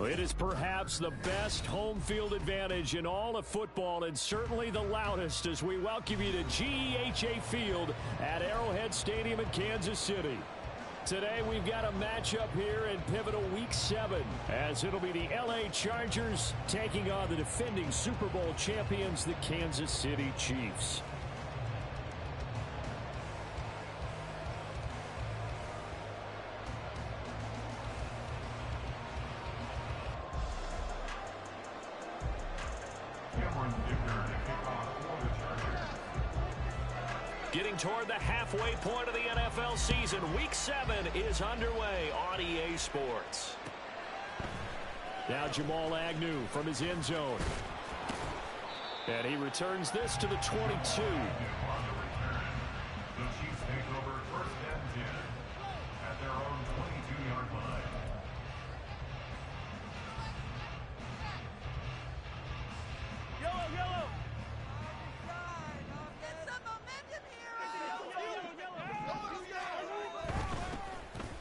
It is perhaps the best home field advantage in all of football, and certainly the loudest, as we welcome you to GEHA Field at Arrowhead Stadium in Kansas City. Today we've got a matchup here in pivotal Week 7, as it'll be the LA Chargers taking on the defending Super Bowl champions, the Kansas City Chiefs. Getting toward the halfway point of the NFL season, Week 7 is underway on EA Sports. Now Jamal Agnew from his end zone. And he returns this to the 22. The Chiefs take over first and 10 at their own 22-yard line.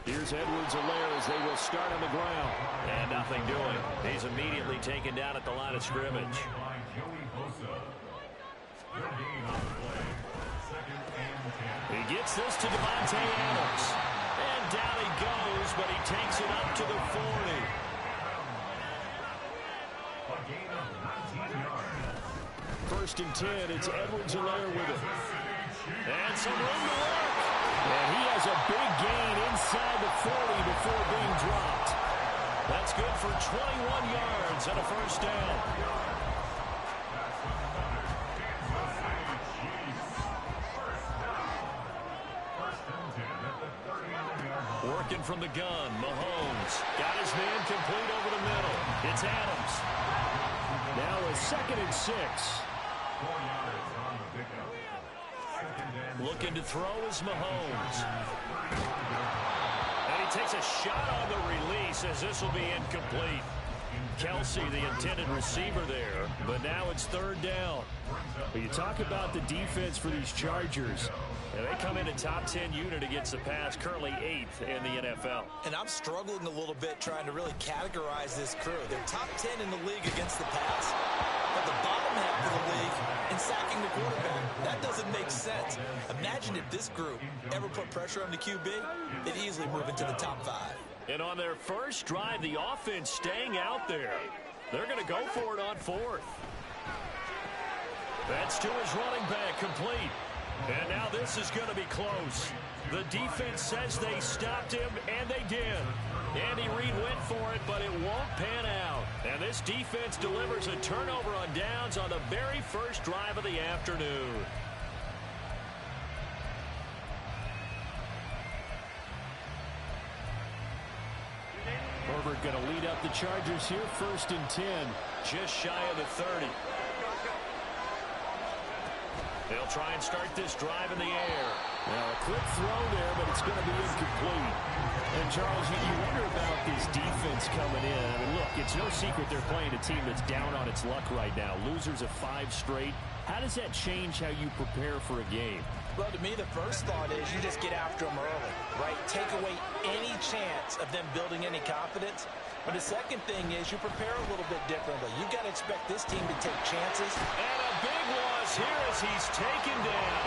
Here's Edwards-Helaire as they will start on the ground. And nothing doing. He's immediately taken down at the line of scrimmage. He gets this to Devontae Adams. And down he goes, but he takes it up to the 40. A gain of 19 yards. First and 10, it's Edwards-Helaire with it. And some room to work. And he has a big gain inside the 40 before being dropped. That's good for 21 yards and a first down. Working from the gun, Mahomes got his man complete over the middle. It's Adams. Now a 2nd and 6. 4 yards on the pickup. Looking to throw is Mahomes. And he takes a shot on the release as this will be incomplete. Kelsey, the intended receiver there, but now it's 3rd down. But you talk about the defense for these Chargers. And they come in a top 10 unit against the pass, currently 8th in the NFL. And I'm struggling a little bit trying to really categorize this crew. They're top 10 in the league against the pass, but the bottom half of the league in sacking the quarterback. That doesn't make sense. Imagine if this group ever put pressure on the QB, they'd easily move into the top 5. And on their first drive, the offense staying out there. They're going to go for it on 4th. That's to his running back, complete. And now this is going to be close. The defense says they stopped him, and they did. Andy Reid went for it, but it won't pan out. And this defense delivers a turnover on downs on the very first drive of the afternoon. Herbert going to lead up the Chargers here, 1st and 10, just shy of the 30. They'll try and start this drive in the air. Now a quick throw there, but it's going to be incomplete. And Charles, you wonder about this defense coming in. I mean, look, it's no secret they're playing a team that's down on its luck right now. Losers of 5 straight. How does that change how you prepare for a game? Well, to me, the first thought is you just get after them early, right? Take away any chance of them building any confidence. But the second thing is you prepare a little bit differently. You've got to expect this team to take chances. And a big loss here as he's taken down.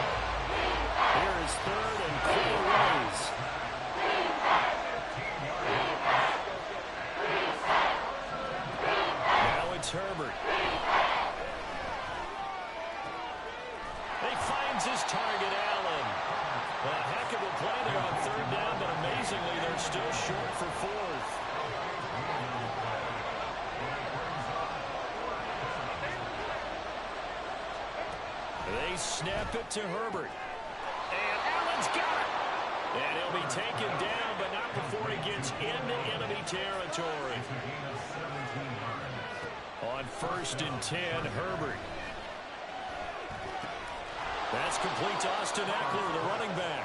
Here is 3rd and clear ways. Now it's Herbert. He finds his target, Allen. A heck of a play there on 3rd down, but amazingly they're still short for 4th. They snap it to Herbert. And Allen's got it. And he'll be taken down, but not before he gets into enemy territory. On 1st and 10, Herbert. That's complete to Austin Eckler, the running back.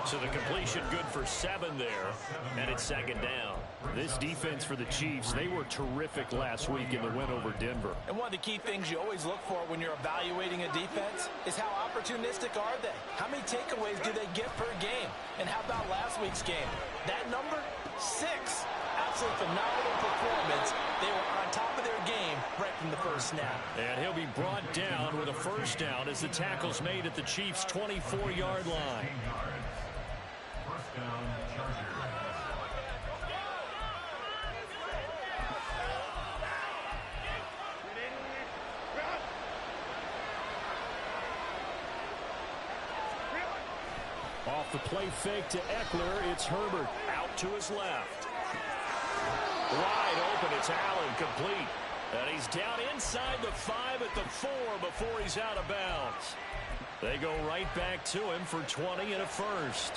So the completion good for 7 there, and it's 2nd down. This defense for the Chiefs, they were terrific last week in the win over Denver. And one of the key things you always look for when you're evaluating a defense is how opportunistic are they? How many takeaways do they get per game? And how about last week's game? That number, 6. absolutely phenomenal performance. They were on top of their game right from the first snap. And he'll be brought down with a first down as the tackle's made at the Chiefs' 24-yard line. First down, Chargers. Off the play fake to Eckler, it's Herbert out to his left. Wide open, it's Allen, complete. And he's down inside the 5 at the 4 before he's out of bounds. They go right back to him for 20 and a first.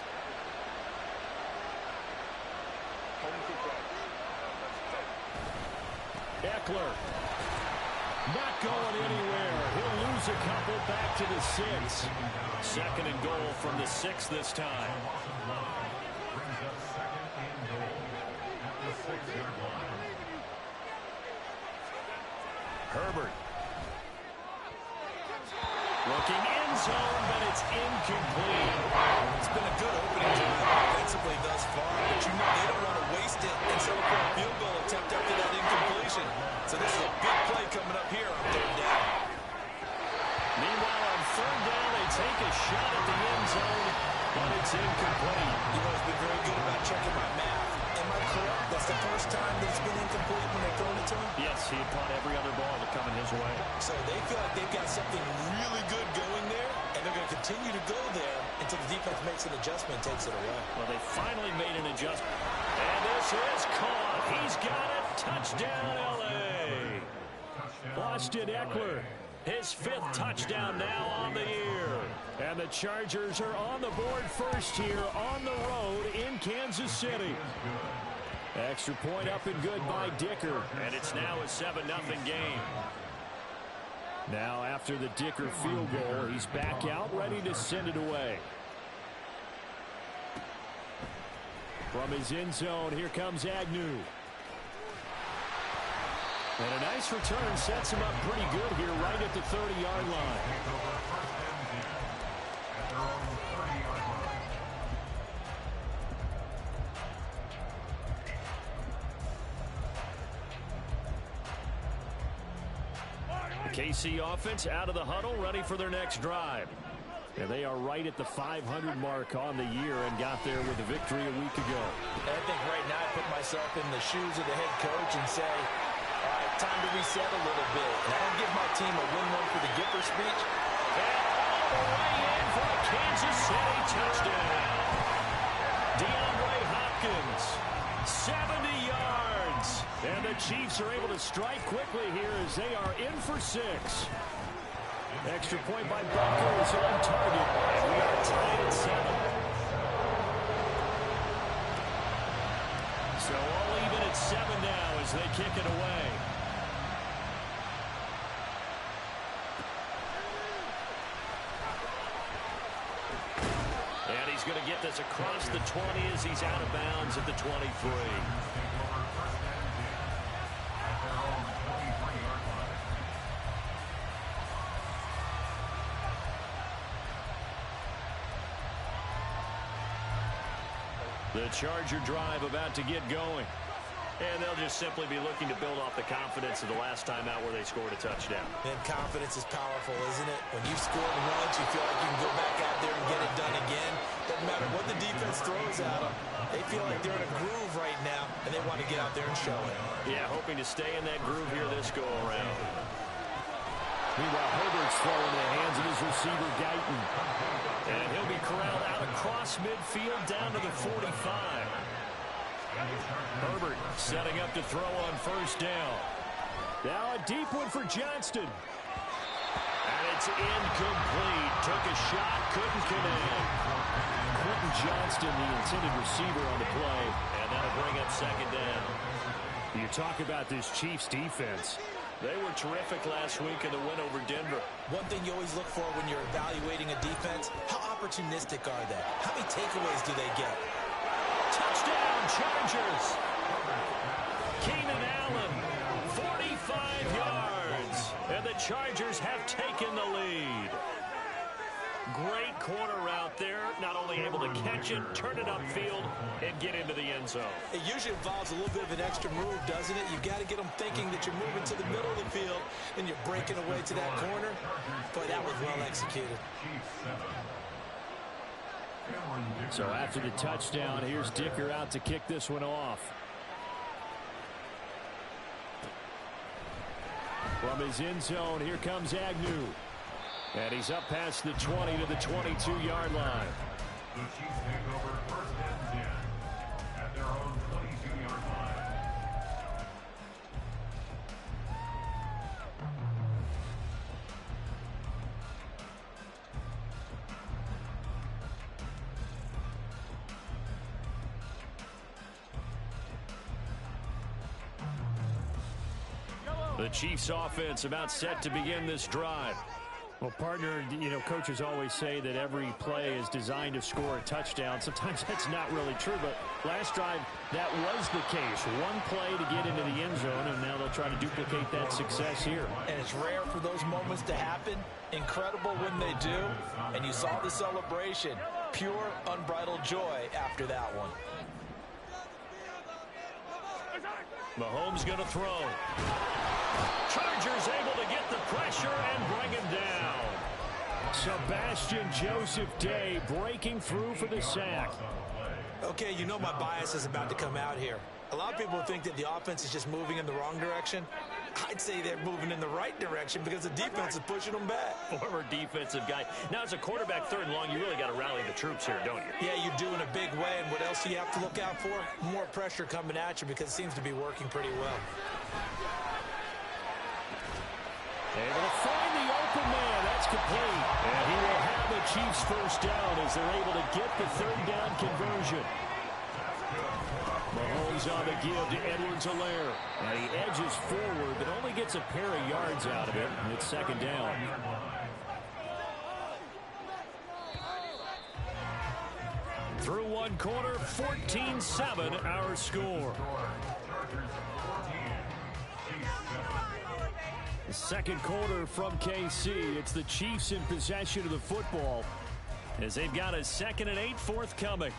Eckler. Not going anywhere. He'll lose a couple back to the 6. Second and goal from the 6 this time. Brings up second and goal at the 6-yard line. Herbert. Looking end zone, but it's incomplete. It's been a good opening drive offensively thus far, but you know they don't want to waste it and settle for a field goal attempt after that incompletion. So this is a big play coming up here on third down. Meanwhile, on third down, they take a shot at the end zone, but it's incomplete. You know, he's been very good about checking my math. Am I correct? That's the first time that it's been incomplete when they've thrown it to him? Yes, he had caught every other ball that coming his way. So they feel like they've got something really good going there, and they're going to continue to go there until the defense makes an adjustment and takes it away. Well, they finally made an adjustment. And this is caught. He's got it. Touchdown, L.A. Austin Eckler, his 5th touchdown now on the year. And the Chargers are on the board first here on the road in Kansas City. Extra point up and good by Dicker. And it's now a 7-0 game. Now after the Dicker field goal, he's back out ready to send it away. From his end zone, here comes Agnew. And a nice return sets him up pretty good here right at the 30-yard line. The KC offense out of the huddle, ready for their next drive. And they are right at the 500 mark on the year and got there with a victory a week ago. And I think right now I put myself in the shoes of the head coach and say, all right, time to reset a little bit. And I don't give my team a win-win for the Gipper speech. And all the way in for a Kansas City touchdown. DeAndre Hopkins, 70 yards. And the Chiefs are able to strike quickly here as they are in for 6. Extra point by Butker is on target. And we are tied at 7. So all even at 7 now as they kick it away. And he's going to get this across the 20 as he's out of bounds at the 23. The Charger drive about to get going. And they'll just simply be looking to build off the confidence of the last time out where they scored a touchdown. And confidence is powerful, isn't it? When you've scored once, you feel like you can go back out there and get it done again. Doesn't matter what the defense throws at them. They feel like they're in a groove right now, and they want to get out there and show it. Yeah, hoping to stay in that groove here this go-around. Meanwhile, Herbert's throwing in the hands of his receiver, Guyton. And he'll be corralled out across midfield down to the 45. Herbert setting up to throw on first down. Now a deep one for Johnston. And it's incomplete. Took a shot, couldn't connect. Quentin Johnston, the intended receiver on the play. And that'll bring up second down. You talk about this Chiefs defense. They were terrific last week in the win over Denver. One thing you always look for when you're evaluating a defense, how opportunistic are they? How many takeaways do they get? Touchdown, Chargers. Keenan Allen, 45 yards. And the Chargers have taken the lead. Great corner route there. Not only able to catch it, turn it upfield, and get into the end zone. It usually involves a little bit of an extra move, doesn't it? You've got to get them thinking that you're moving to the middle of the field, and you're breaking away to that corner. Boy, that was well executed. So after the touchdown, here's Dicker out to kick this one off. From his end zone, here comes Agnew. And he's up past the 20 to the 22-yard line. The Chiefs take over first and 10 at their own 22-yard line. The Chiefs offense about set to begin this drive. Well, partner, you know, coaches always say that every play is designed to score a touchdown. Sometimes that's not really true, but last drive, that was the case. One play to get into the end zone, and now they'll try to duplicate that success here. And it's rare for those moments to happen. Incredible when they do. And you saw the celebration. Pure, unbridled joy after that one. Mahomes going to throw. Chargers able to get the pressure and bring him down. Sebastian Joseph Day breaking through for the sack. Okay, you know my bias is about to come out here. A lot of people think that the offense is just moving in the wrong direction. I'd say they're moving in the right direction because the defense is pushing them back. Former defensive guy. Now, as a quarterback, third and long, you really got to rally the troops here, don't you? Yeah, you do in a big way. And what else do you have to look out for? More pressure coming at you because it seems to be working pretty well. Able to find the open man. That's complete. And he will have the Chiefs first down as they're able to get the third down conversion. Mahomes on the give to Edwards-Helaire. And he edges forward, but only gets a pair of yards out of it. And it's second down. Through one quarter, 14-7 our score. The second quarter from KC. It's the Chiefs in possession of the football as they've got a 2nd and 8 forthcoming.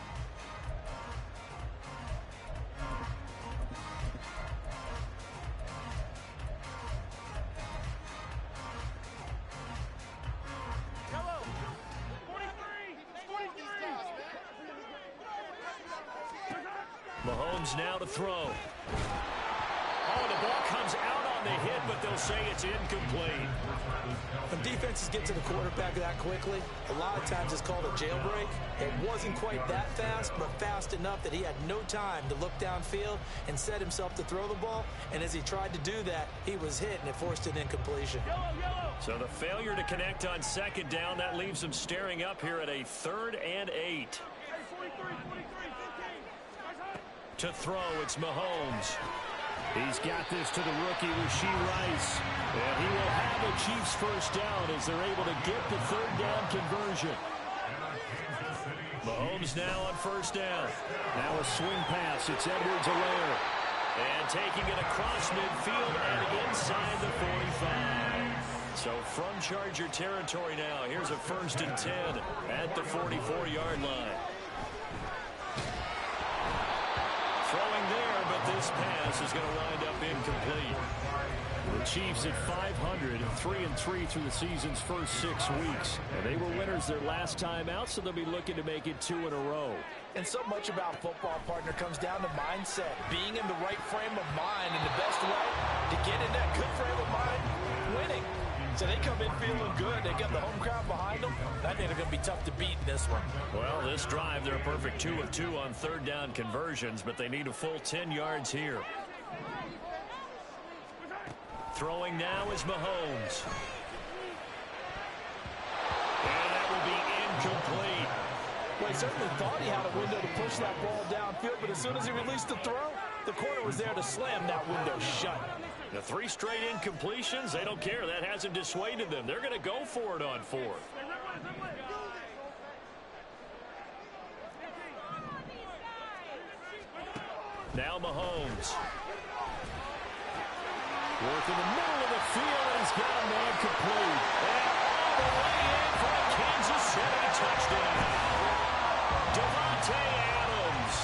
Mahomes now to throw. Oh, the ball comes out on the hit, but they'll say it's incomplete. When defenses get to the quarterback that quickly, a lot of times it's called a jailbreak. It wasn't quite that fast, but fast enough that he had no time to look downfield and set himself to throw the ball. And as he tried to do that, he was hit, and it forced an incompletion. So the failure to connect on second down, that leaves him staring up here at a 3rd and 8. To throw, it's Mahomes. He's got this to the rookie, Rashee Rice. And he will have a Chiefs first down as they're able to get the third down conversion. Mahomes now on first down. Now a swing pass. It's Edwards-Helaire. And taking it across midfield and inside the 45. So from Charger territory now, here's a 1st and 10 at the 44-yard line. Throwing there, but this pass is going to wind up incomplete. The Chiefs at 500, 3-3 through the season's first 6 weeks. And they were winners their last time out, so they'll be looking to make it 2 in a row. And so much about football, partner, comes down to mindset. Being in the right frame of mind, and the best way to get in that good frame of mind, winning. So they come in feeling good. They got the home crowd behind them. I think they're going to be tough to beat in this one. Well, this drive, they're a perfect 2 of 2 on third down conversions, but they need a full 10 yards here. Throwing now is Mahomes. And that will be incomplete. Well, he certainly thought he had a window to push that ball downfield, but as soon as he released the throw, the corner was there to slam that window shut. The 3 straight incompletions, they don't care. That hasn't dissuaded them. They're going to go for it on 4th. Now Mahomes. Work in the middle of the field, and he's got a man complete. And the way in for a Kansas City touchdown. Davante Adams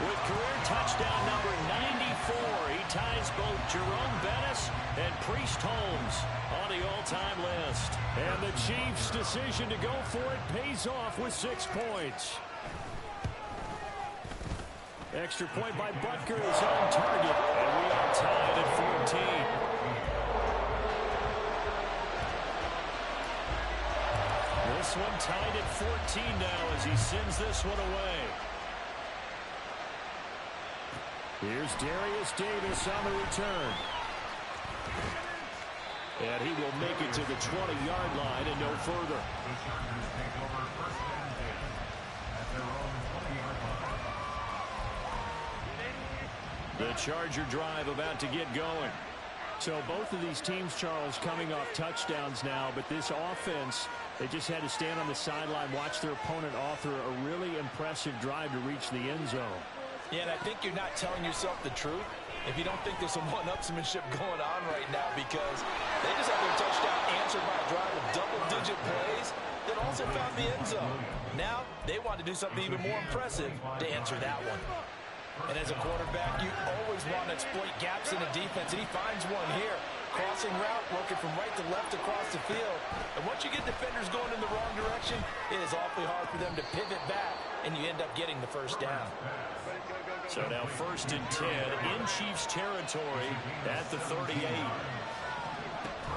with career touchdown number 94. He ties both Jerome Bettis and Priest Holmes on the all-time list. And the Chiefs' decision to go for it pays off with 6 points. Extra point by Butker is on target, and we are tied at 14. This one tied at 14 now as he sends this one away. Here's Darius Davis on the return. And he will make it to the 20-yard line and no further. The Charger drive about to get going. So both of these teams, Charles, coming off touchdowns now, but this offense, they just had to stand on the sideline, watch their opponent author a really impressive drive to reach the end zone. Yeah, and I think you're not telling yourself the truth if you don't think there's some one-upsmanship going on right now, because they just had their touchdown answered by a drive of double-digit plays that also found the end zone. Now they want to do something even more impressive to answer that one. And as a quarterback, you always want to exploit gaps in the defense, and he finds one here. Crossing route, working from right to left across the field. And once you get defenders going in the wrong direction, it is awfully hard for them to pivot back, and you end up getting the first down. So now 1st and 10 in Chiefs territory at the 38.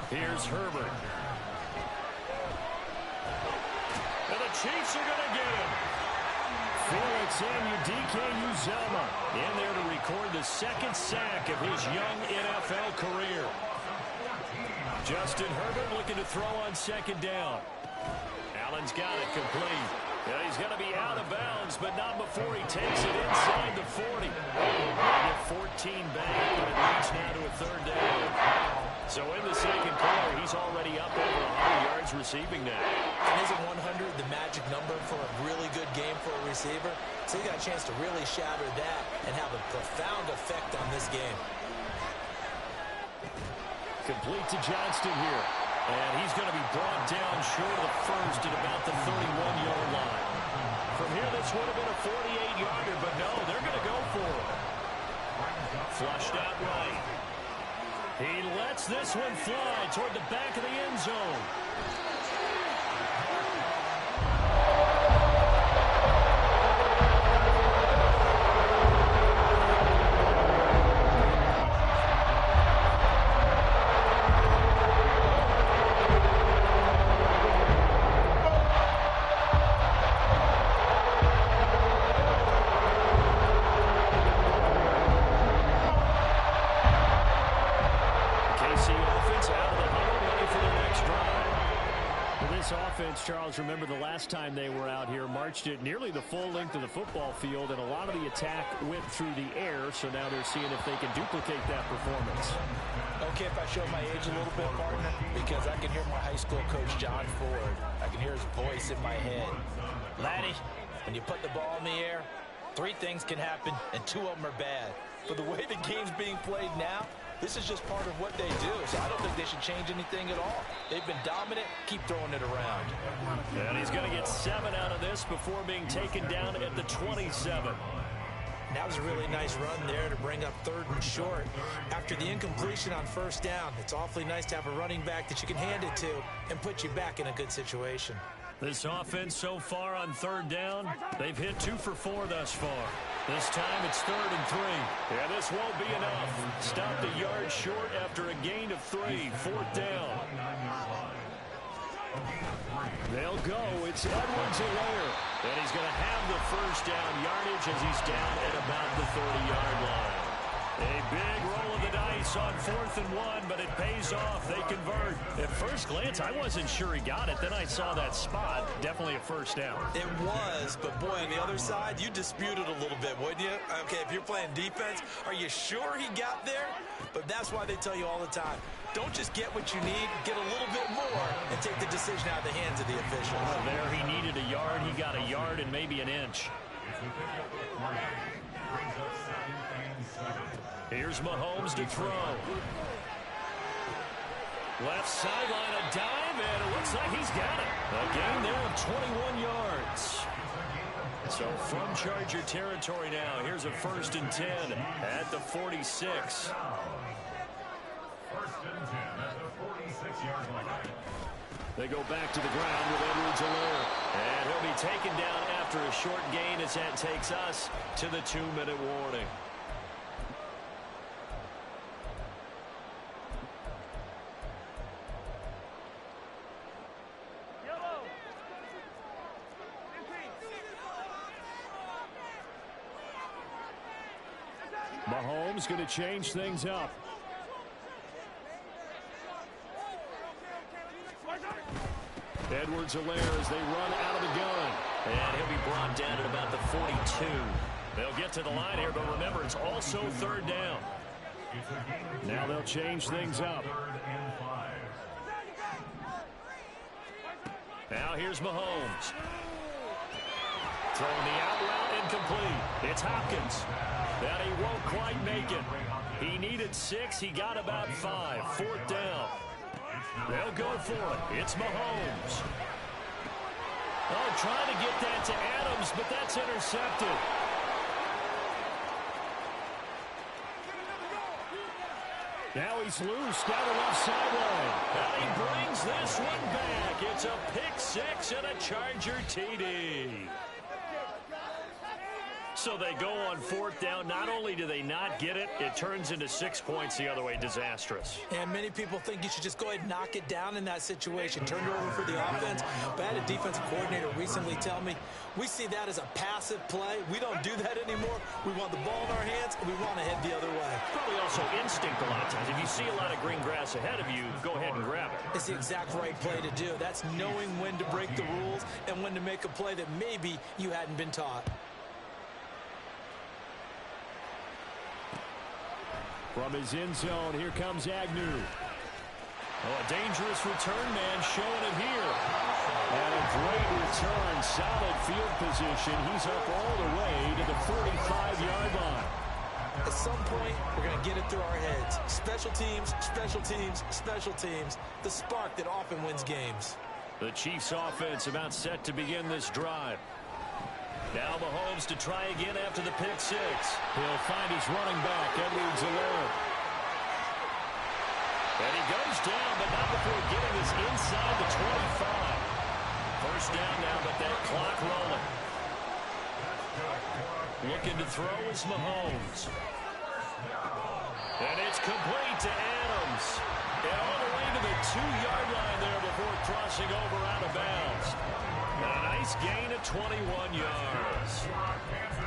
Here's Herbert. And the Chiefs are going to get him. Felix Anudike-Uzomah in there to record the 2nd sack of his young NFL career. Justin Herbert looking to throw on 2nd down. Allen's got it complete. And he's going to be out of bounds, but not before he takes it inside the 40. Get 14 back, but it leads now to a 3rd down. So in the 2nd quarter, he's already up over 100 yards receiving now. And isn't 100 the magic number for a really good game for a receiver? So he got a chance to really shatter that and have a profound effect on this game. Complete to Johnston here. And he's going to be brought down short of the first at about the 31-yard line. From here, this would have been a 48-yarder, but no, they're going to go for it. Flushed out right. He lets this one fly toward the back of the end zone. Charles, remember the last time they were out here, marched it nearly the full length of the football field, and a lot of the attack went through the air, so now they're seeing if they can duplicate that performance. Okay, if I show my age a little bit, partner, because I can hear my high school coach, John Ford. I can hear his voice in my head. Laddie, when you put the ball in the air, 3 things can happen, and 2 of them are bad. But the way the game's being played now, this is just part of what they do, so I don't think they should change anything at all. They've been dominant. Keep throwing it around. And he's going to get 7 out of this before being taken down at the 27. That was a really nice run there to bring up 3rd and short. After the incompletion on 1st down, it's awfully nice to have a running back that you can hand it to and put you back in a good situation. This offense so far on 3rd down, they've hit 2 for 4 thus far. This time it's 3rd and 3. And this won't be enough. Stopped a yard short after a gain of 3. 4th down. They'll go. It's Edwards-Helaire. And he's going to have the 1st down yardage as he's down at about the 30-yard line. A big roll of the dice on 4th and 1, but it pays off. They convert. At first glance, I wasn't sure he got it. Then I saw that spot. Definitely a 1st down. It was, but boy, on the other side, you dispute it a little bit, wouldn't you? Okay, if you're playing defense, are you sure he got there? But that's why they tell you all the time, don't just get what you need, get a little bit more, and take the decision out of the hands of the officials. Well, there he needed a yard. He got a yard and maybe an inch. Here's Mahomes to throw. Left sideline, a dive. and it looks like he's got it. A gain there of 21 yards. So from Charger territory now, here's a 1st and 10 at the 46. First and 10 at the 46-yard line. They go back to the ground with Edwards-Helaire. And he'll be taken down after a short gain as that takes us to the 2-minute warning. Mahomes going to change things up. Edwards-Helaire as they run out of the gun. And he'll be brought down at about the 42. They'll get to the line here, but remember, it's also 3rd down. Now they'll change things up. Now here's Mahomes. Throwing the out route incomplete. It's Hopkins. And he won't quite make it. He needed 6. He got about 5. 4th down. They'll go for it. It's Mahomes. Oh, trying to get that to Adams, but that's intercepted. Now he's loose down the left sideline. And he brings this one back. It's a pick 6 and a Charger TD. So they go on 4th down. Not only do they not get it, it turns into 6 points the other way. Disastrous. And many people think you should just go ahead and knock it down in that situation. Turn it over for the offense. But I had a defensive coordinator recently tell me, we see that as a passive play. We don't do that anymore. We want the ball in our hands, and we want to head the other way. Probably also instinct a lot of times. If you see a lot of green grass ahead of you, go ahead and grab it. It's the exact right play to do. That's knowing when to break the rules and when to make a play that maybe you hadn't been taught. From his end zone, here comes Agnew. Oh, a dangerous return man showing it here. And a great return, solid field position. He's up all the way to the 45-yard line. At some point, we're going to get it through our heads. Special teams, special teams, special teams. The spark that often wins games. The Chiefs offense about set to begin this drive. Now Mahomes to try again after the pick 6. He'll find his running back, Edwards-Helaire. And he goes down, but not before getting us inside the 25. First down now, but that clock rolling. Looking to throw is Mahomes. And it's complete to Adams. And all the way to the 2-yard line there before crossing over out of bounds. And a nice gain of 21 yards.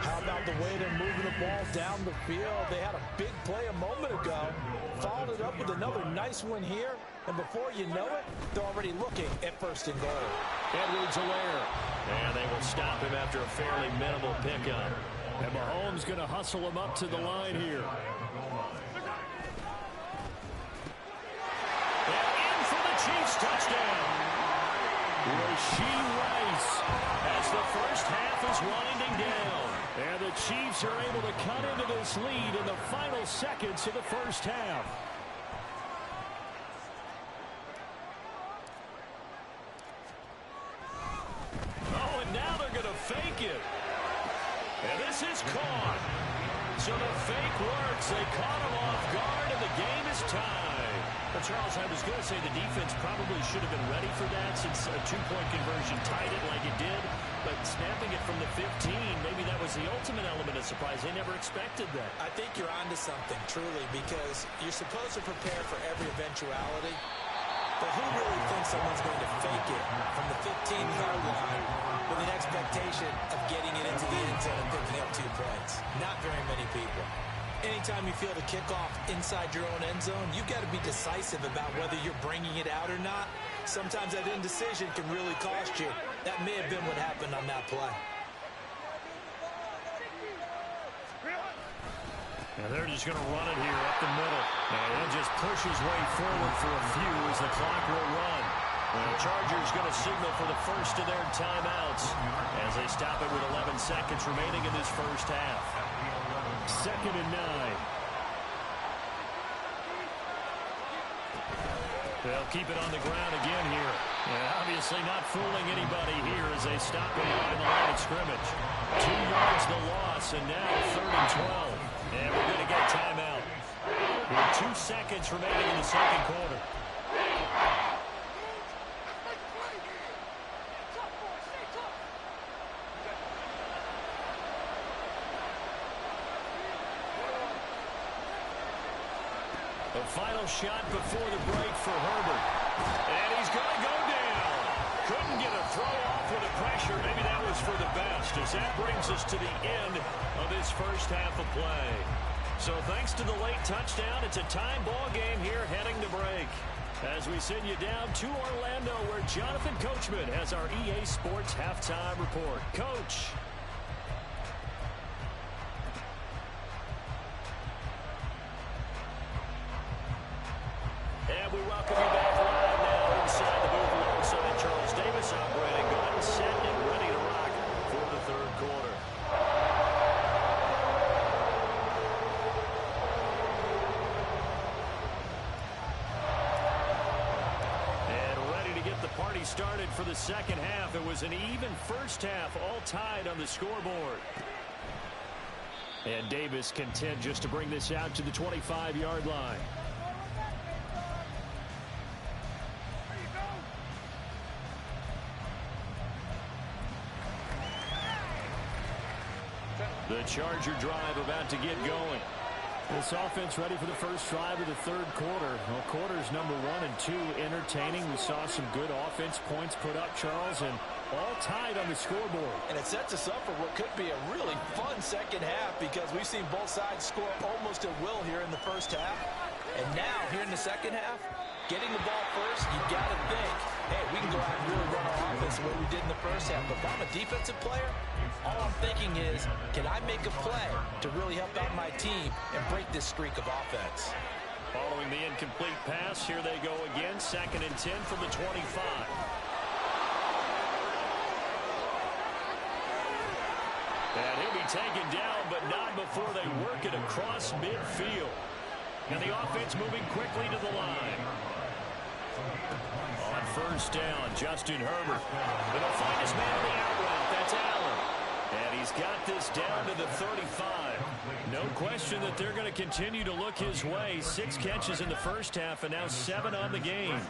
How about the way they're moving the ball down the field? They had a big play a moment ago. Followed it up with another nice one here. And before you know it, they're already looking at 1st and goal. Edwards-Helaire. And they will stop him after a fairly minimal pickup. And Mahomes going to hustle him up to the line here. And in for the Chiefs touchdown. Rashee Rice as the first half is winding down. And the Chiefs are able to cut into this lead in the final seconds of the first half. Oh, and now they're going to fake it. And this is caught. So the fake works. They caught him off guard, and the game is tied. But Charles, I was going to say the defense probably should have been ready for that since a 2-point conversion tied it like it did. But snapping it from the 15, maybe that was the ultimate element of surprise. They never expected that. I think you're onto something, truly, because you're supposed to prepare for every eventuality. But who really thinks someone's going to fake it from the 15-yard line with an expectation of getting it into the end zone and picking up 2 points? Not very many people. Anytime you feel the kickoff inside your own end zone, you've got to be decisive about whether you're bringing it out or not. Sometimes that indecision can really cost you. That may have been what happened on that play. And they're just going to run it here up the middle. And he'll just push his way forward for a few as the clock will run. And the Chargers going to signal for the first of their timeouts as they stop it with 11 seconds remaining in this first half. 2nd and 9. They'll keep it on the ground again here. And obviously not fooling anybody here as they stop him behind the line of scrimmage. 2 yards the loss, and now 3rd and 12. And we're going to get a timeout. With 2 seconds remaining in the second quarter. The final shot before the break for Herbert. And he's going to go down. Couldn't get a throw off with the pressure. Maybe that was for the best, as that brings us to the end of this first half of play. So thanks to the late touchdown, it's a time ball game here heading to break. As we send you down to Orlando, where Jonathan Coachman has our EA Sports halftime report. Coach. And we welcome you back live now inside the booth alongside Charles Davis, operating gun, set and ready to rock for the third quarter. And ready to get the party started for the second half. It was an even first half, all tied on the scoreboard. And Davis content just to bring this out to the 25-yard line. The Charger drive about to get going. This offense ready for the first drive of the third quarter. Well, quarters number 1 and 2 entertaining. We saw some good offense points put up, Charles, and all tied on the scoreboard. And it sets us up for what could be a really fun second half, because we've seen both sides score almost at will here in the first half. And now, here in the second half, getting the ball first, you got to think, hey, we can go out and really run our offense the way we did in the first half. But if I'm a defensive player, all I'm thinking is, can I make a play to really help out my team and break this streak of offense? Following the incomplete pass, here they go again. 2nd and 10 from the 25. And he'll be taken down, but not before they work it across midfield. And the offense moving quickly to the line. On first down, Justin Herbert. And they'll find his man on the out route. That's Allen. And he's got this down to the 35. No question that they're going to continue to look his way. 6 catches in the first half and now 7 on the game.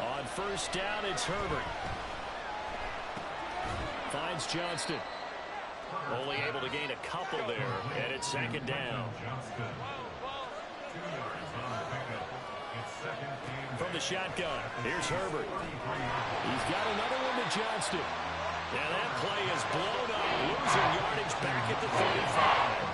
On first down, it's Herbert. Finds Johnston. Only able to gain a couple there, and it's 2nd down. From the shotgun, here's Herbert. He's got another one to Johnston. And that play is blown up, losing yardage back at the 35.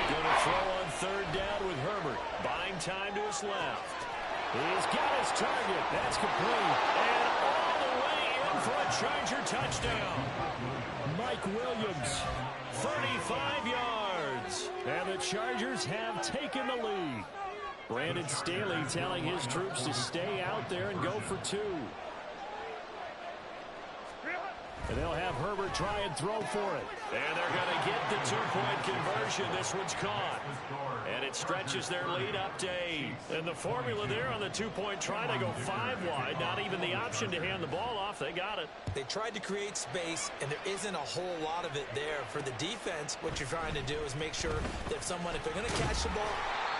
Going to throw on 3rd down with Herbert. Buying time to his left. He's got his target. That's complete. And all the way in for a Charger touchdown. Mike Williams, 35 yards. And the Chargers have taken the lead. Brandon Staley telling his troops to stay out there and go for 2. And they'll have Herbert try and throw for it. And they're going to get the 2-point conversion. This one's caught. And it stretches their lead up to 8. And the formula there on the 2-point try, they go 5 wide. Not even the option to hand the ball off. They got it. They tried to create space, and there isn't a whole lot of it there. For the defense, what you're trying to do is make sure that if they're going to catch the ball,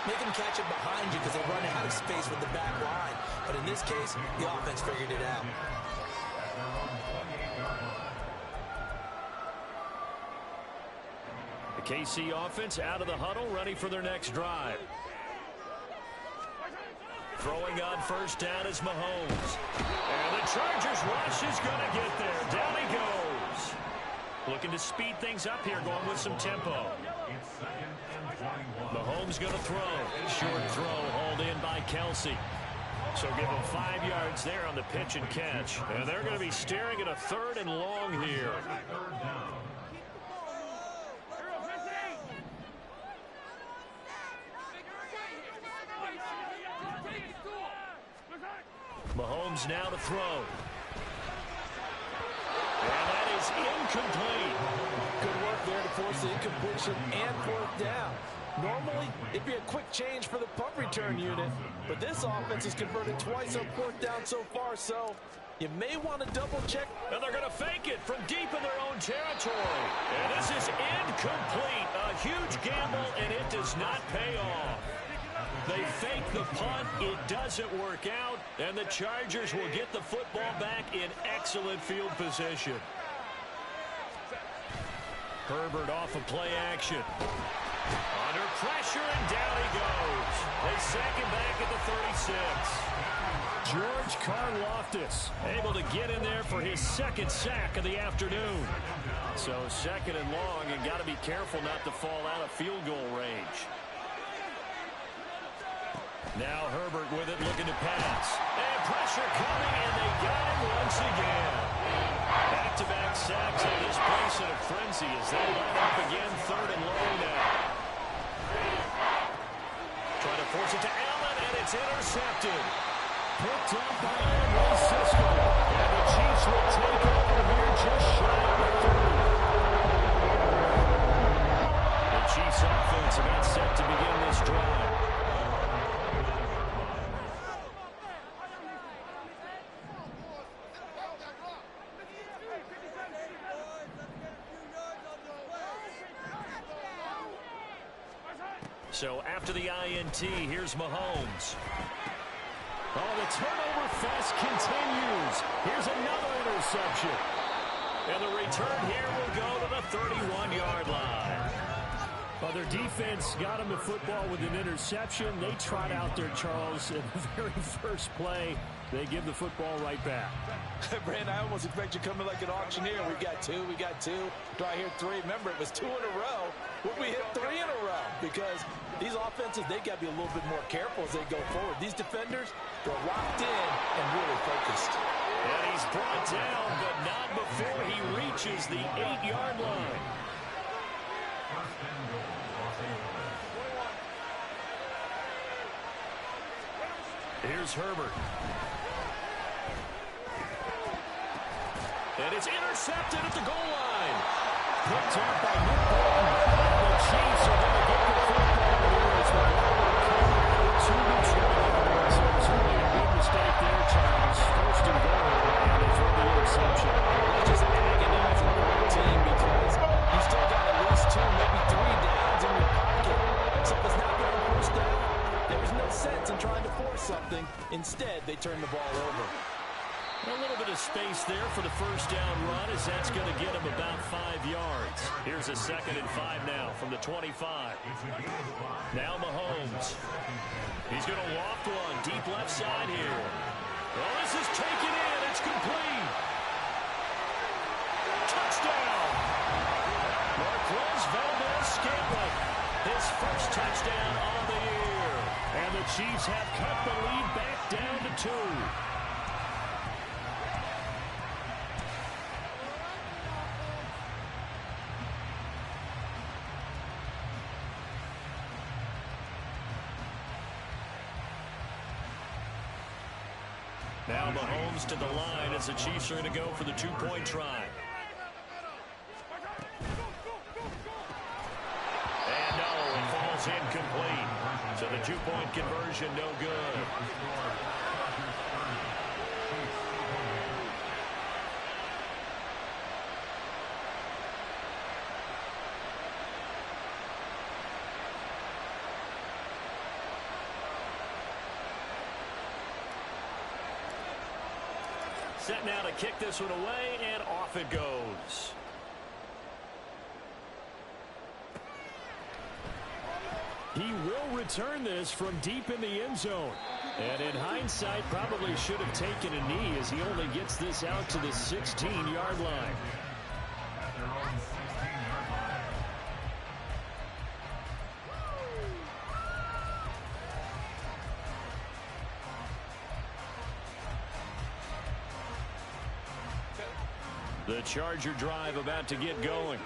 make them catch it behind you, because they run out of space with the back line. But in this case, the offense figured it out. The KC offense out of the huddle, ready for their next drive. Throwing on first down is Mahomes. And the Chargers rush is going to get there. Down he goes. Looking to speed things up here, going with some tempo. Mahomes going to throw. Short throw, hauled in by Kelsey. So give him 5 yards there on the pitch and catch. And they're going to be staring at a 3rd and long here. Mahomes now to throw. And that is incomplete. Good work there to force the incompletion and fourth down. Normally, it'd be a quick change for the punt return unit, but this offense has converted twice on fourth down so far, so you may want to double check. And they're going to fake it from deep in their own territory. And this is incomplete. A huge gamble, and it does not pay off. They fake the punt. It doesn't work out, and the Chargers will get the football back in excellent field position. Herbert off of play action. Under pressure, and down he goes. They sack him back at the 36. George Karlaftis able to get in there for his second sack of the afternoon. So second and long, and got to be careful not to fall out of field goal range. Now Herbert with it, looking to pass. And pressure coming, and they got him once again. Back-to-back sacks, and this place in a frenzy as they line up again, third and long now. Trying to force it to Allen, and it's intercepted. Picked up by Andre Cisco. And the Chiefs will take over here just shy of the 30. The Chiefs offense about set to begin this drive. So after the INT, here's Mahomes. Oh, the turnover fest continues. Here's another interception. And the return here will go to the 31-yard line. Well, their defense got them the football with an interception. They trot out there, Charles, in the very first play. They give the football right back. Brand, I almost expect you coming like an auctioneer. We got two. Do I hear three? Remember, it was 2 in a row. Would we hit 3 in a row? Because these offenses, they got to be a little bit more careful as they go forward. These defenders, they're locked in and really focused. And he's brought down, but not before he reaches the 8-yard line. Here's Herbert. And it's intercepted at the goal line. Picked up by Nick Bolton. The Chiefs are going to get the football here as well. To Detroit. So it's really a big mistake there, Charles. First and goal, and they throw the interception. It's just agonizing for the team because you still got at least 2, maybe 3 downs in your pocket. So if it's not going to force down, there's no sense in trying to force something. Instead, they turn the ball over. A little bit of space there for the first down run as that's going to get him about 5 yards. Here's a 2nd and 5 now from the 25. Now Mahomes. He's going to loft one deep left side here. Well, this is taken in. It's complete. Touchdown. Marquez Valdez-Scantling. His first touchdown on the year. And the Chiefs have cut the lead back down to 2. Now Mahomes to the line as the Chiefs are going to go for the 2-point try. And no, it falls incomplete. So the 2-point conversion no good. Set now to kick this one away, and off it goes. He will return this from deep in the end zone. And in hindsight, probably should have taken a knee as he only gets this out to the 16-yard line. The Charger drive about to get going.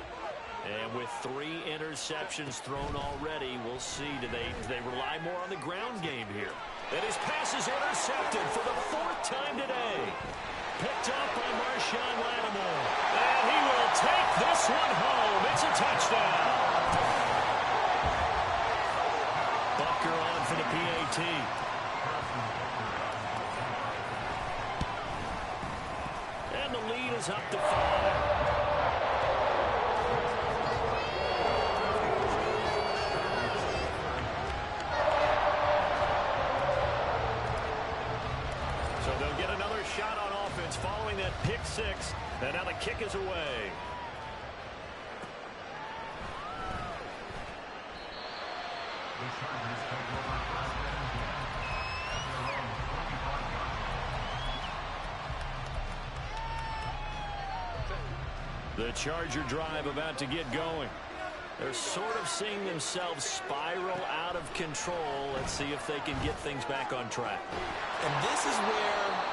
And with 3 interceptions thrown already, we'll see, do they rely more on the ground game here? And his pass is intercepted for the 4th time today. Picked up by Marshawn Lattimore. And he will take this one home. It's a touchdown. Butker on for the PAT. And the lead is up to 5. Shot on offense following that pick 6, and now the kick is away. The Charger drive about to get going. They're sort of seeing themselves spiral out of control. Let's see if they can get things back on track. And this is where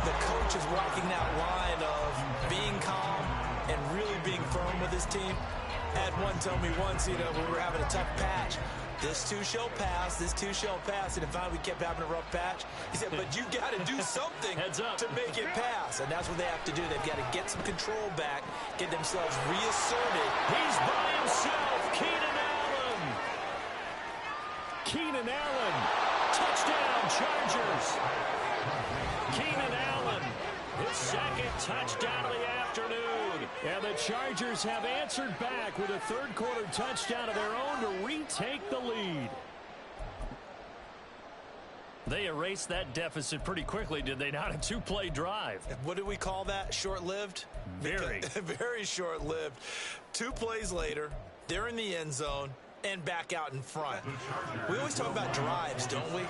the coach is walking that line of being calm and really being firm with his team. Had one tell me once, when we were having a tough patch, this too shall pass, this too shall pass. And finally we kept having a rough patch. He said, but you got to do something to make it pass. And that's what they have to do. They've got to get some control back, get themselves reasserted. He's by himself, Keenan Allen. Keenan Allen, touchdown Chargers. Keenan Allen, his second touchdown of the afternoon. And the Chargers have answered back with a third-quarter touchdown of their own to retake the lead. They erased that deficit pretty quickly, did they not? A 2-play drive. What do we call that? Short-lived? Very. Very short-lived. 2 plays later, they're in the end zone and back out in front. We always talk about drives, don't we?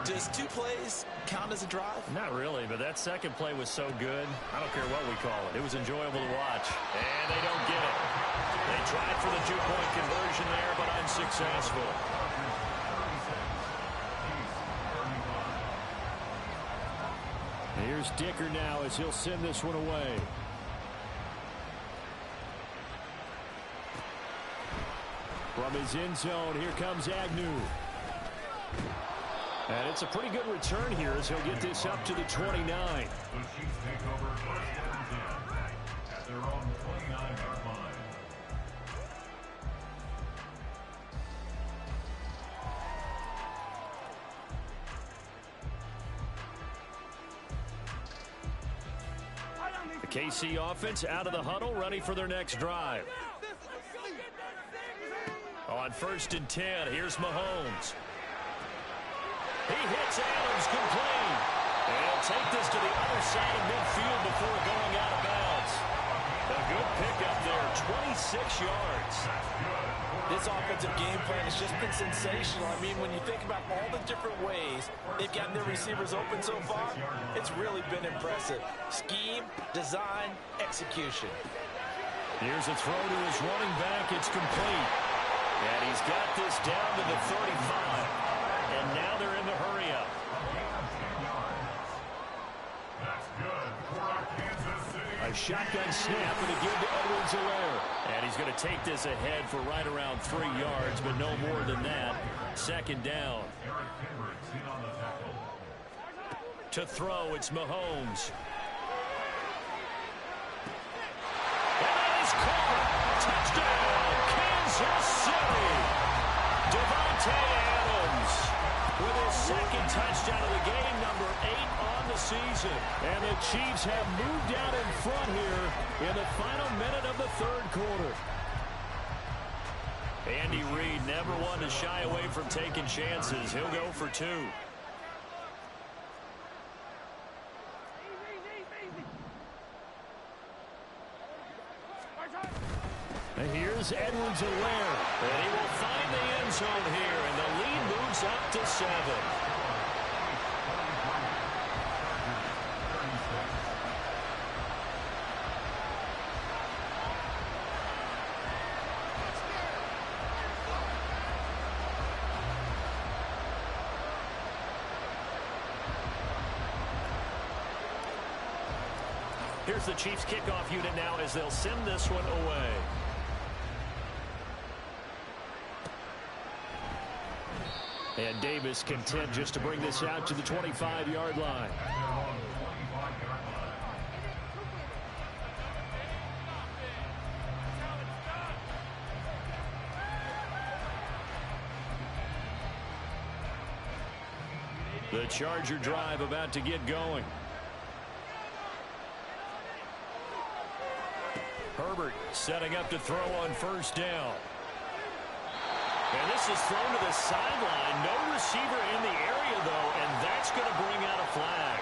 Does 2 plays count as a drive? Not really, but that second play was so good. I don't care what we call it. It was enjoyable to watch. And they don't get it. They tried for the 2-point conversion there, but unsuccessful. Here's Dicker now as he'll send this one away. From his end zone, here comes Agnew. And it's a pretty good return here as he'll get this up to the 29. The Chiefs take over first and 10 at their own 29-yard line. The KC offense out of the huddle, ready for their next drive. On 1st and 10, here's Mahomes. He hits Adams complete. And he'll take this to the other side of midfield before going out of bounds. A good pickup there, 26 yards. This offensive game plan has just been sensational. I mean, when you think about all the different ways they've gotten their receivers open so far, it's really been impressive. Scheme, design, execution. Here's a throw to his running back. It's complete. And he's got this down to the 35. And now they're in the hurry-up. A shotgun snap and a give to Edwards-Helaire. And he's going to take this ahead for right around 3 yards, but no more than that. 2nd down. To throw, it's Mahomes. And that is caught. Touchdown, Kansas City. Devontae Adams with his 2nd touchdown of the game, number 8 on the season. And the Chiefs have moved out in front here in the final minute of the 3rd quarter. Andy Reid never one to shy away from taking chances. He'll go for 2. And here's Edwards-Helaire. And he will find the end zone here, and the lead moves up to 7. Here's the Chiefs kickoff unit now as they'll send this one away. And Davis content just to bring this out to the 25-yard line. The Charger drive about to get going. Herbert setting up to throw on first down. And this is thrown to the sideline. No receiver in the area, though, and that's going to bring out a flag.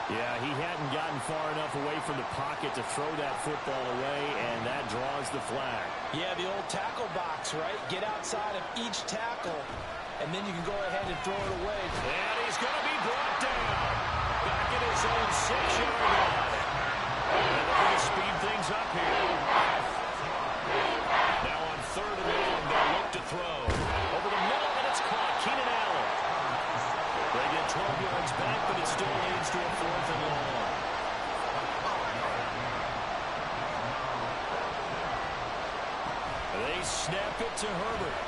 Yeah, he hadn't gotten far enough away from the pocket to throw that football away, and that draws the flag. Yeah, the old tackle box, right? Get outside of each tackle, and then you can go ahead and throw it away. And he's going to be brought down. Back at his own 6-yard line. And they're going to speed things up here. Now on 3rd and long, they'll look to throw. Over the middle, and it's caught. Keenan Allen. They get 12 yards back, but it still leads to a 4th and long. They snap it to Herbert.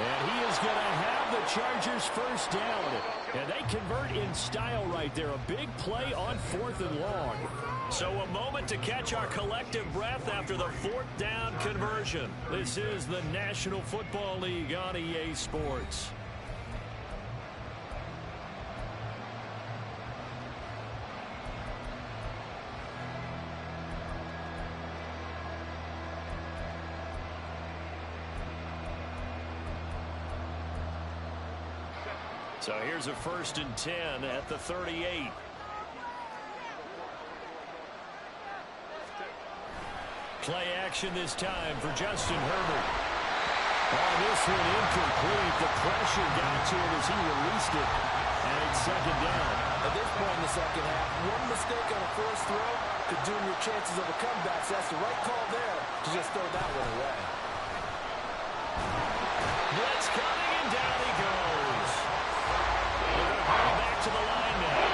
And he is going to have the Chargers first down. And they convert in style right there. A big play on 4th and long. So a moment to catch our collective breath after the 4th down conversion. This is the National Football League on EA Sports. So here's a 1st and 10 at the 38. Play action this time for Justin Herbert. Oh, this one incomplete. The pressure got to him as he released it. And it's 2nd down. At this point in the second half, one mistake on a forced throw could doom your chances of a comeback. So that's the right call there to just throw that one away. Blitz coming, and down he goes. They're going to bring him back to the line now.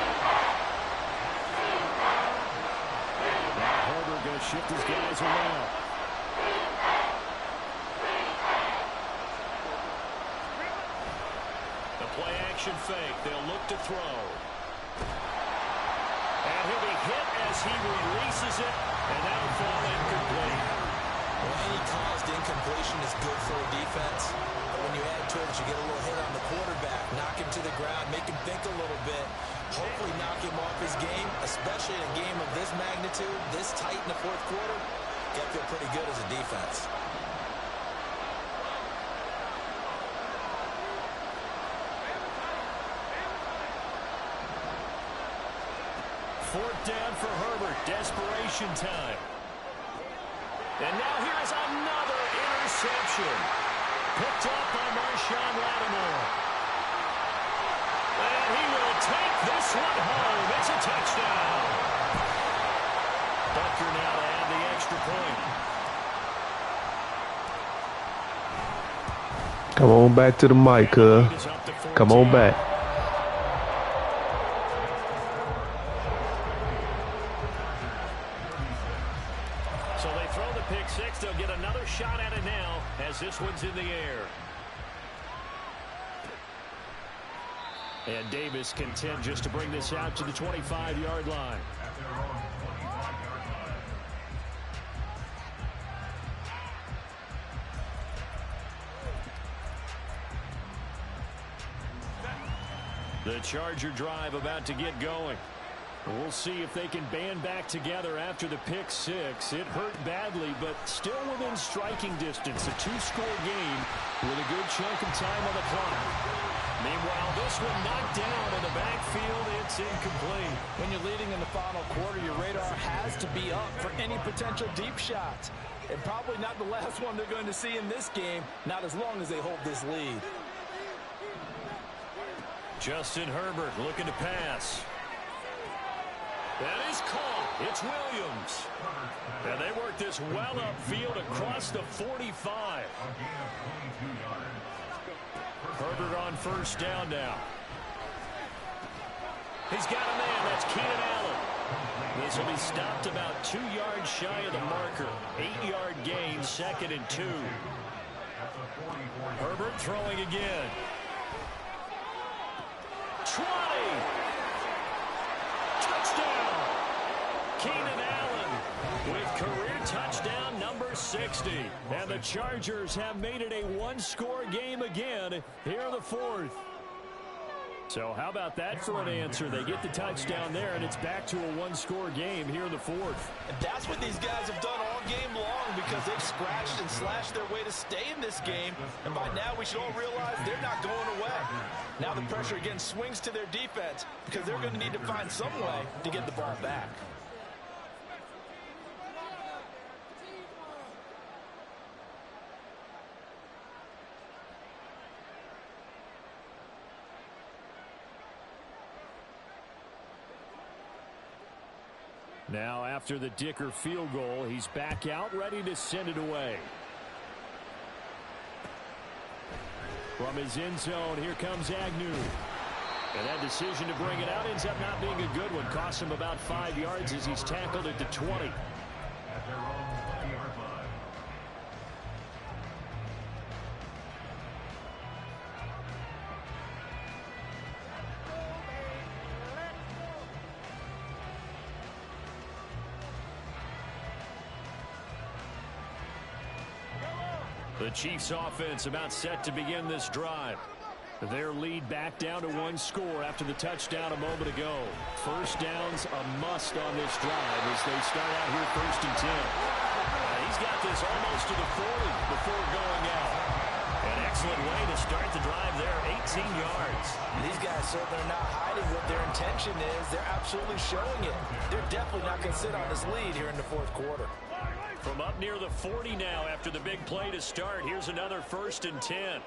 Herbert going to shift his guys around. The play action fake. They'll look to throw. And he'll be hit as he releases it, and that'll fall incomplete. Well, any caused incompletion is good for a defense. But when you add to it, you get a little hit on the quarterback, knock him to the ground, make him think a little bit, hopefully knock him off his game, especially in a game of this magnitude, this tight in the 4th quarter. Got to feel pretty good as a defense. Fourth down for Herbert. Desperation time. And now here is another interception. Picked up by Marshawn Lattimore. And he will take this one home. It's a touchdown. Butker now to add the extra point. Come on back to the mic, Come on back. So they throw the pick six. They'll get another shot at it now as this one's in the air. And Davis content just to bring this out to the 25-yard line. The Charger drive about to get going. We'll see if they can band back together after the pick six. It hurt badly, but still within striking distance. A 2-score game with a good chunk of time on the clock. Meanwhile, this one knocked down in the backfield. It's incomplete. When you're leading in the final quarter, your radar has to be up for any potential deep shots. And probably not the last one they're going to see in this game, not as long as they hold this lead. Justin Herbert looking to pass. That is caught. It's Williams. And they work this well upfield across the 45. Herbert on first down now. He's got a man. That's Keenan Allen. This will be stopped about 2 yards shy of the marker. 8-yard gain, 2nd and 2. Herbert throwing again. 20. Touchdown. Keenan Allen with career touchdown number 60. And the Chargers have made it a one-score game again here in the fourth. So how about that for an answer? They get the touchdown there, and it's back to a one-score game here in the fourth. And that's what these guys have done all game long because they've scratched and slashed their way to stay in this game. And by now, we should all realize they're not going away. Now the pressure again swings to their defense because they're going to need to find some way to get the ball back. Now, after the Dicker field goal, he's back out, ready to send it away. From his end zone, here comes Agnew. And that decision to bring it out ends up not being a good one. Costs him about 5 yards as he's tackled at the 20. At their own 20-yard line. The Chiefs offense about set to begin this drive. Their lead back down to one score after the touchdown a moment ago. First down's a must on this drive as they start out here 1st and 10. He's got this almost to the 40 before going out. An excellent way to start the drive there, 18 yards. These guys certainly are not hiding what their intention is. They're absolutely showing it. They're definitely not going to sit on this lead here in the fourth quarter. From up near the 40 now after the big play to start. Here's another 1st and 10.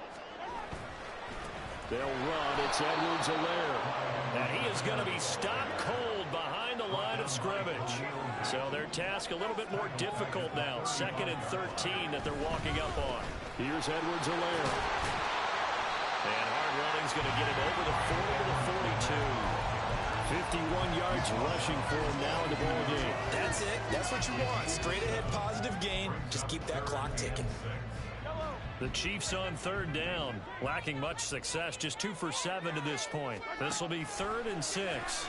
They'll run. It's Edwards-Helaire. And he is going to be stopped cold behind the line of scrimmage. So their task a little bit more difficult now. 2nd and 13 that they're walking up on. Here's Edwards-Helaire. And hard running's going to get him over the 40 to the 42. 51 yards rushing for him now in the ball game. That's it. That's what you want. Straight ahead positive gain. Just keep that clock ticking. The Chiefs on 3rd down. Lacking much success. Just 2 for 7 to this point. This will be 3rd and 6.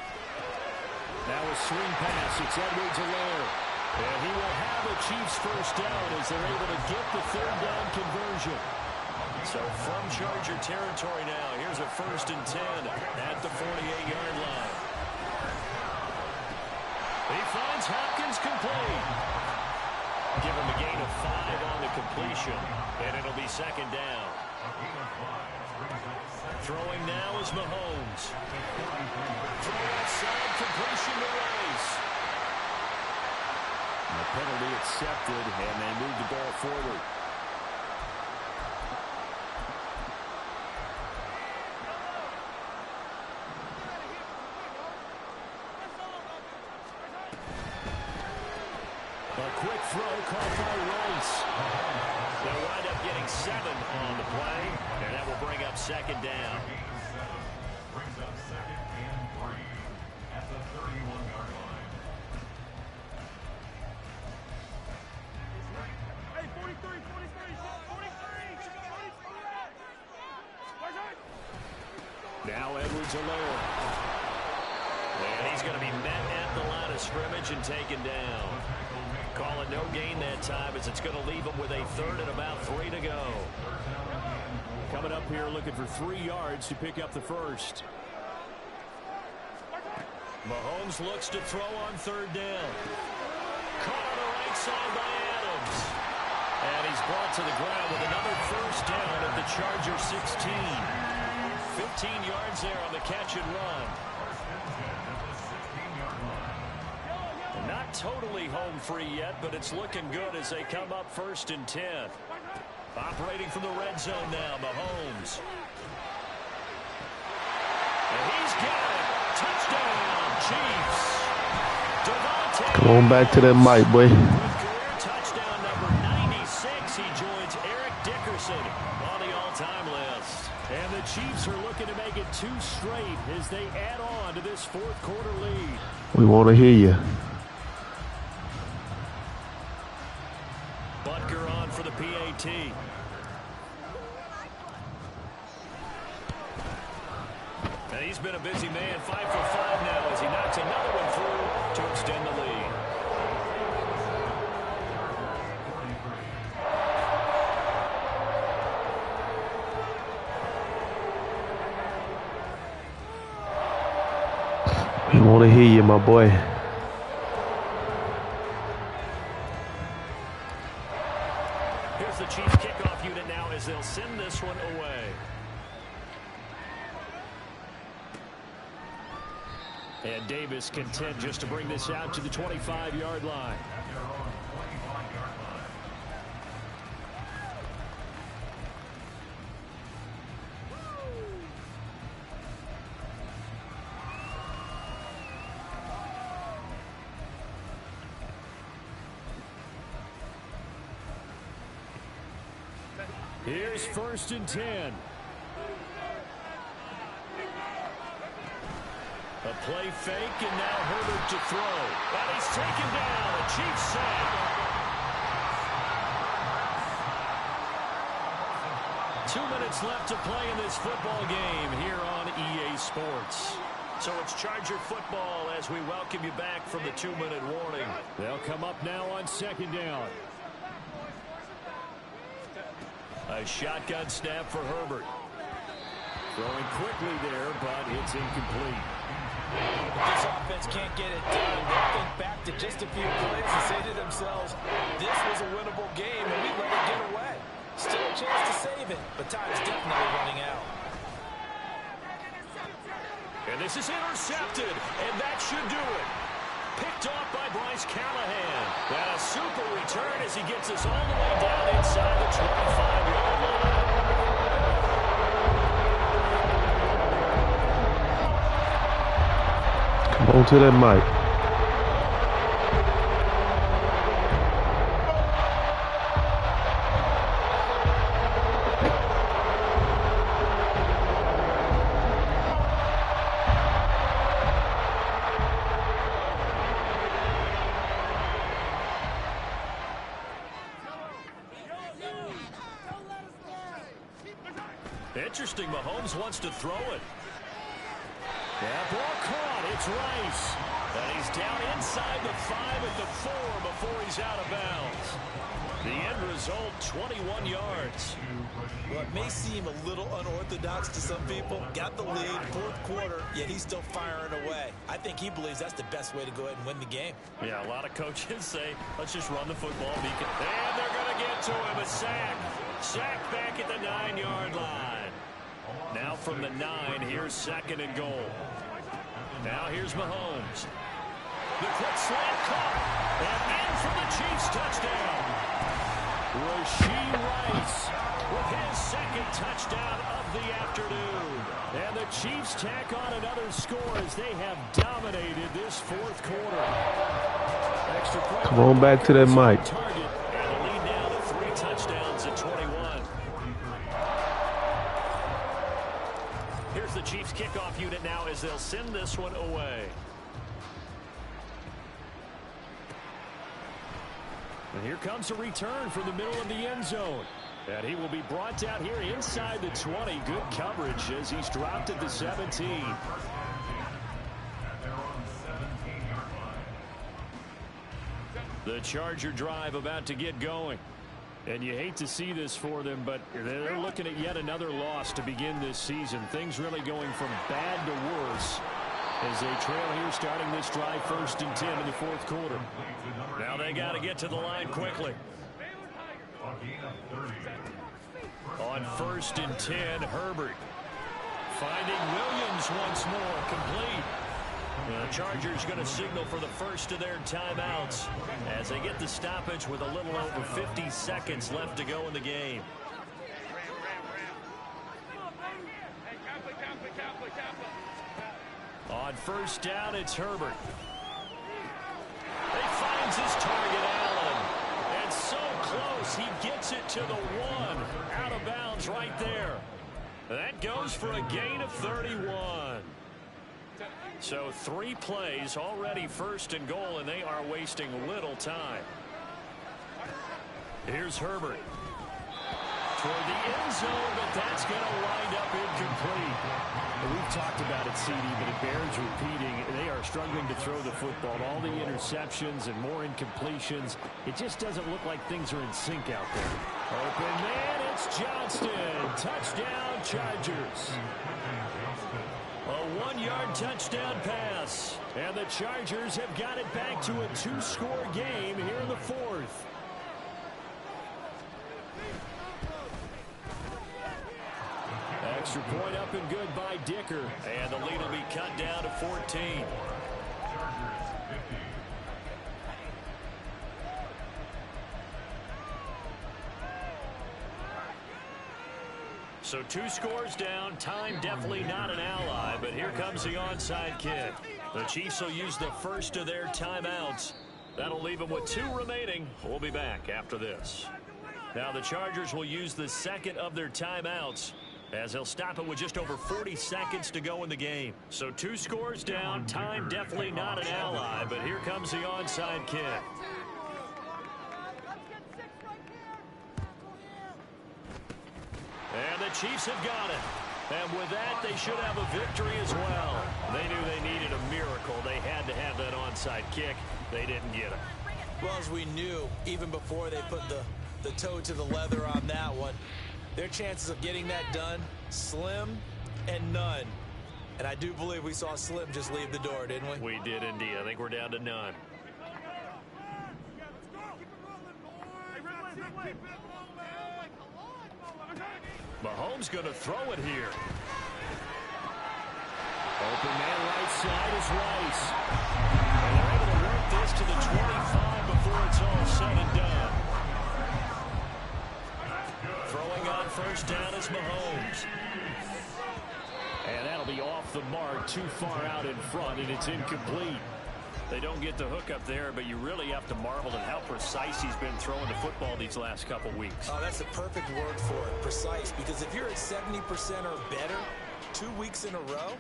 Now a swing pass. It's Edwards-Helaire. And he will have the Chiefs first down as they're able to get the 3rd down conversion. So from Charger territory now, here's a 1st and 10 at the 48-yard line. He finds Hopkins complete. Give him a gain of 5 on the completion, and it'll be 2nd down. Throwing now is Mahomes. Throw outside, completion to Rice. The penalty accepted, and they move the ball forward. A quick throw called by Rice. They'll wind up getting 7 on the play, and that will bring up 2nd down. Brings up 2nd and 3 at the 31-yard line. Hey, 43. Now Edwards-Helaire. And he's going to be met at the line of scrimmage and taken down. Call it no gain that time as it's going to leave him with a 3rd and about 3 to go. Coming up here looking for 3 yards to pick up the first. Mahomes looks to throw on 3rd down. Caught on the right side by Adams. And he's brought to the ground with another 1st down at the Charger 16. 15 yards there on the catch and run. Not totally home free yet, but it's looking good as they come up 1st and 10. Operating from the red zone now, Mahomes. And he's got it. Touchdown, Chiefs. Devontae. Come on back to that mic, boy. With career touchdown number 96, he joins Eric Dickerson on the all-time list. And the Chiefs are looking to make it 2 straight as they add on to this 4th quarter lead. We want to hear you. Butker on for the PAT. And he's been a busy man, 5 for 5 now as he knocks another one through to extend the lead. We want to hear you, my boy. Here's the Chiefs kickoff unit now as they'll send this one away. And Davis content just to bring this out to the 25-yard line. Here's 1st and 10. A play fake, and now Herbert to throw. And he's taken down. A Chiefs sack. 2 minutes left to play in this football game here on EA Sports. So it's Charger football as we welcome you back from the 2-minute warning. They'll come up now on 2nd down. A shotgun snap for Herbert. Throwing quickly there, but it's incomplete. This offense can't get it done. They'll think back to just a few plays and say to themselves, this was a winnable game, and we let it get away. Still a chance to save it, but time's definitely running out. And this is intercepted, and that should do it. Picked off by Bryce Callahan. And a super return as he gets us all the way down inside the 25-yard line. Come on to that mic. Interesting, Mahomes wants to throw it. Yeah, ball caught. It's Rice. And he's down inside the 5 at the 4 before he's out of bounds. The end result, 21 yards. Well, it may seem a little unorthodox to some people. Got the lead, 4th quarter, yet he's still firing away. I think he believes that's the best way to go ahead and win the game. Yeah, a lot of coaches say, let's just run the football. And they're going to get to him. A sack. Sack back at the 9-yard line. Now from the 9, here's 2nd and goal. Now here's Mahomes. The quick slant caught. And in for the Chiefs touchdown. Rashee Rice with his 2nd touchdown of the afternoon. And the Chiefs tack on another score as they have dominated this 4th quarter. Extra point. Come on back to that mic. Target. And the lead now to 3 touchdowns at 21. Here's the Chiefs kickoff unit now as they'll send this one away. And here comes a return from the middle of the end zone. And he will be brought down here inside the 20. Good coverage as he's dropped at the 17. The Charger drive about to get going. And you hate to see this for them, but they're looking at yet another loss to begin this season. Things really going from bad to worse as they trail here starting this drive 1st and 10 in the 4th quarter. Now they got to get to the line quickly. On 1st and 10, Herbert finding Williams once more, complete. The Chargers going to signal for the first of their timeouts as they get the stoppage with a little over 50 seconds left to go in the game. On 1st down, it's Herbert. He finds his target, Allen. And so close, he gets it to the 1. Out of bounds right there. That goes for a gain of 31. So 3 plays already 1st and goal, and they are wasting little time. Here's Herbert. Toward the end zone, but that's going to wind up incomplete. We've talked about it, CD, but it bears repeating. They are struggling to throw the football. All the interceptions and more incompletions. It just doesn't look like things are in sync out there. Open man, it's Johnston. Touchdown, Chargers. A 1-yard touchdown pass. And the Chargers have got it back to a 2-score game here in the fourth. Extra point up and good by Dicker. And the lead will be cut down to 14. So 2 scores down. Time definitely not an ally, but here comes the onside kick. The Chiefs will use the first of their timeouts. That'll leave them with 2 remaining. We'll be back after this. Now the Chargers will use the second of their timeouts, as they'll stop it with just over 40 seconds to go in the game. So 2 scores down. Time definitely not an ally, but here comes the onside kick. And the Chiefs have got it. And with that, they should have a victory as well. They knew they needed a miracle. They had to have that onside kick. They didn't get it. Well, as we knew, even before they put the toe to the leather on that one, their chances of getting that done, slim and none. And I do believe we saw Slim just leave the door, didn't we? We did indeed. I think we're down to none. Mahomes going to throw it here. Open man right side is Rice. And they're able to work this to the 25 before it's all said and done. Throwing on first down is Mahomes. And that'll be off the mark, too far out in front, and it's incomplete. They don't get the hook up there, but you really have to marvel at how precise he's been throwing the football these last couple weeks. Oh, that's a perfect word for it, precise, because if you're at 70% or better 2 weeks in a row,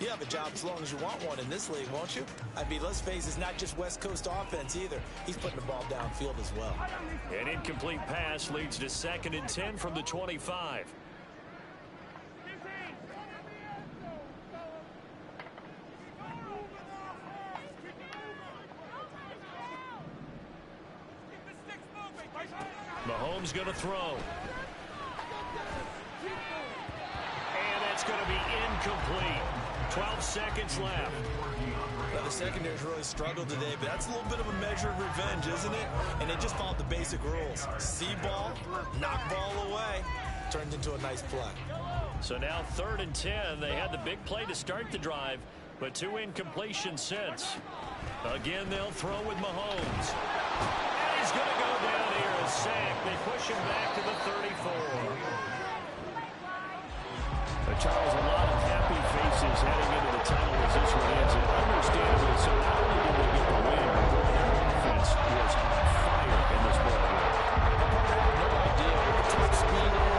you have a job as long as you want one in this league, won't you? I mean, let's face it, it's not just West Coast offense either. He's putting the ball downfield as well. An incomplete pass leads to 2nd and 10 from the 25. Mahomes going to throw. And that's going to be incomplete. 12 seconds left. Now, the secondary's really struggled today, but that's a little bit of a measure of revenge, isn't it? And they just followed the basic rules. See ball, knock ball away. Turned into a nice play. So now 3rd and 10. They had the big play to start the drive, but 2 incompletions since. Again, they'll throw with Mahomes. And he's going to go down here, a sack. They push him back to the 34. Charles, a lot of happy faces heading into